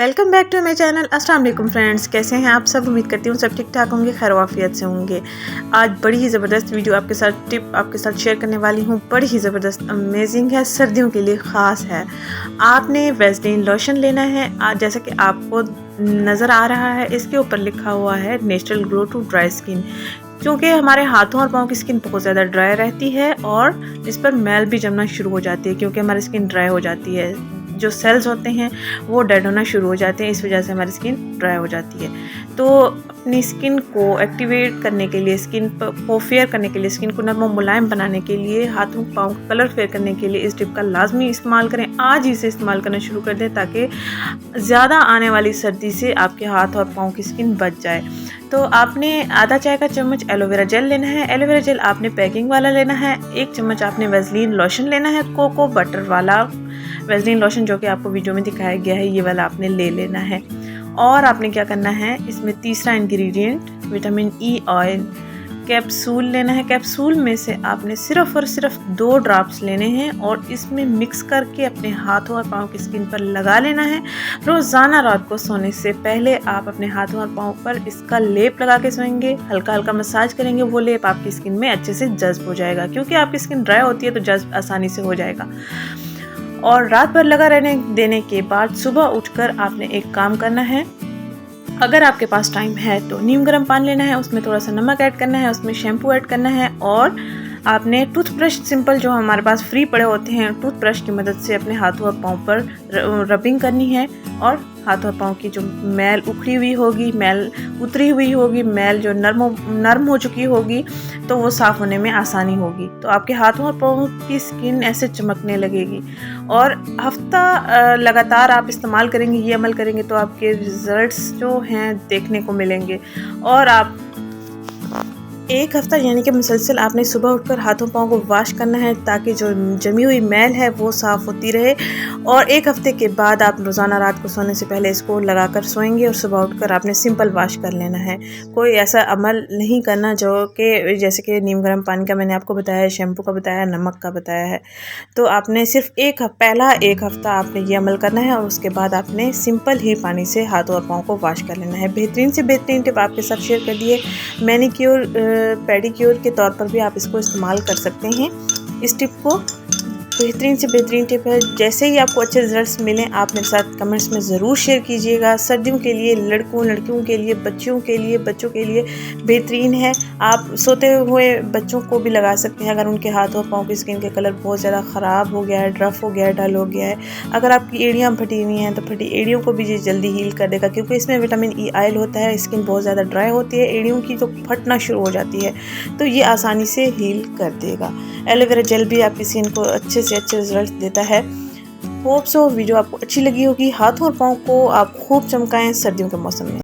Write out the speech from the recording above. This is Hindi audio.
Welcome back to my channel. अस्सलाम वालेकुम फ्रेंड्स, कैसे हैं आप सब। उम्मीद करती हूँ सब ठीक ठाक होंगे, खैर वाफियत से होंगे। आज बड़ी ही ज़बरदस्त वीडियो आपके साथ टिप आपके साथ शेयर करने वाली हूँ। बड़ी ही ज़बरदस्त अमेजिंग है, सर्दियों के लिए ख़ास है। आपने वैसलीन लोशन लेना है। आज जैसा कि आपको नज़र आ रहा है, इसके ऊपर लिखा हुआ है natural glow to dry skin. क्योंकि हमारे हाथों और पाँव की स्किन बहुत ज़्यादा ड्राई रहती है और इस पर मैल भी जमना शुरू हो जाती है, क्योंकि हमारी स्किन ड्राई हो जाती है। जो सेल्स होते हैं वो डेड होना शुरू हो जाते हैं, इस वजह से हमारी स्किन ड्राई हो जाती है। तो अपनी स्किन को एक्टिवेट करने के लिए, स्किन को फेयर करने के लिए, स्किन को नरम और मुलायम बनाने के लिए, हाथों पाँव का कलर फेयर करने के लिए इस टिप का लाजमी इस्तेमाल करें। आज ही इसे इस्तेमाल करना शुरू कर दें ताकि ज़्यादा आने वाली सर्दी से आपके हाथ और पाँव की स्किन बच जाए। तो आपने आधा चाय का चम्मच एलोवेरा जेल लेना है। एलोवेरा जेल आपने पैकिंग वाला लेना है। 1 चम्मच आपने वैसलीन लोशन लेना है, कोको बटर वाला वैसलीन लोशन जो कि आपको वीडियो में दिखाया गया है, ये वाला आपने ले लेना है। और आपने क्या करना है, इसमें तीसरा ingredient vitamin E oil capsule लेना है। कैप्सूल में से आपने सिर्फ और सिर्फ 2 ड्रॉप्स लेने हैं और इसमें मिक्स करके अपने हाथों और पाँव की स्किन पर लगा लेना है। रोज़ाना रात को सोने से पहले आप अपने हाथों और पाँव पर इसका लेप लगा के सोएंगे। हल्का हल्का मसाज करेंगे, वो लेप आपकी स्किन में अच्छे से जज्ब हो जाएगा। क्योंकि आपकी स्किन ड्राई होती है तो जज्ब आसानी से हो जाएगा। और रात भर लगा रहने देने के बाद सुबह उठकर आपने एक काम करना है। अगर आपके पास टाइम है तो नीम गर्म पानी लेना है, उसमें थोड़ा सा नमक ऐड करना है, उसमें शैम्पू ऐड करना है और आपने टूथब्रश सिंपल जो हमारे पास फ्री पड़े होते हैं, टूथब्रश की मदद से अपने हाथों और पाँव पर रबिंग करनी है। और हाथों और पाँव की जो मैल उखड़ी हुई होगी, मैल उतरी हुई होगी, मैल जो नरम हो चुकी होगी, तो वो साफ़ होने में आसानी होगी। तो आपके हाथों और पाँव की स्किन ऐसे चमकने लगेगी। और हफ्ता लगातार आप इस्तेमाल करेंगे, ये अमल करेंगे तो आपके रिज़ल्ट्स जो हैं देखने को मिलेंगे। और आप 1 हफ्ता यानी कि मुसलसल आपने सुबह उठकर हाथों पाँव को वॉश करना है ताकि जो जमी हुई मैल है वो साफ़ होती रहे। और 1 हफ्ते के बाद आप रोज़ाना रात को सोने से पहले इसको लगाकर सोएंगे और सुबह उठकर आपने सिंपल वॉश कर लेना है। कोई ऐसा अमल नहीं करना जो कि जैसे कि नीम गर्म पानी का मैंने आपको बताया है, शैम्पू का बताया है, नमक का बताया है। तो आपने सिर्फ पहला 1 हफ्ता आपने ये अमल करना है और उसके बाद आपने सिंपल ही पानी से हाथों और पाँव को वॉश कर लेना है। बेहतरीन से बेहतरीन टिप आपके साथ शेयर कर दिए। मैनीक्योर पेडिक्योर के तौर पर भी आप इसको इस्तेमाल कर सकते हैं। इस टिप को बेहतरीन से बेहतरीन टिप है। जैसे ही आपको अच्छे रिजल्ट्स मिलें आप मेरे साथ कमेंट्स में ज़रूर शेयर कीजिएगा। सर्दियों के लिए, लड़कियों के लिए, बच्चों के लिए बेहतरीन है। आप सोते हुए बच्चों को भी लगा सकते हैं अगर उनके हाथ और पाँव की स्किन के कलर बहुत ज़्यादा ख़राब हो गया है, रफ हो गया है, डल हो गया है। अगर आपकी एड़ियाँ फटी हुई हैं तो फटी एड़ियों को भी ये जल्दी हील कर देगा, क्योंकि इसमें विटामिन ई ऑयल होता है। स्किन बहुत ज़्यादा ड्राई होती है, एड़ियों की तो फटना शुरू हो जाती है, तो ये आसानी से हील कर देगा। एलोवेरा जेल भी आपकी स्किन को अच्छे रिजल्ट देता है। होप सो वीडियो आपको अच्छी लगी होगी। हाथों और पाँव को आप खूब चमकाएं सर्दियों के मौसम में।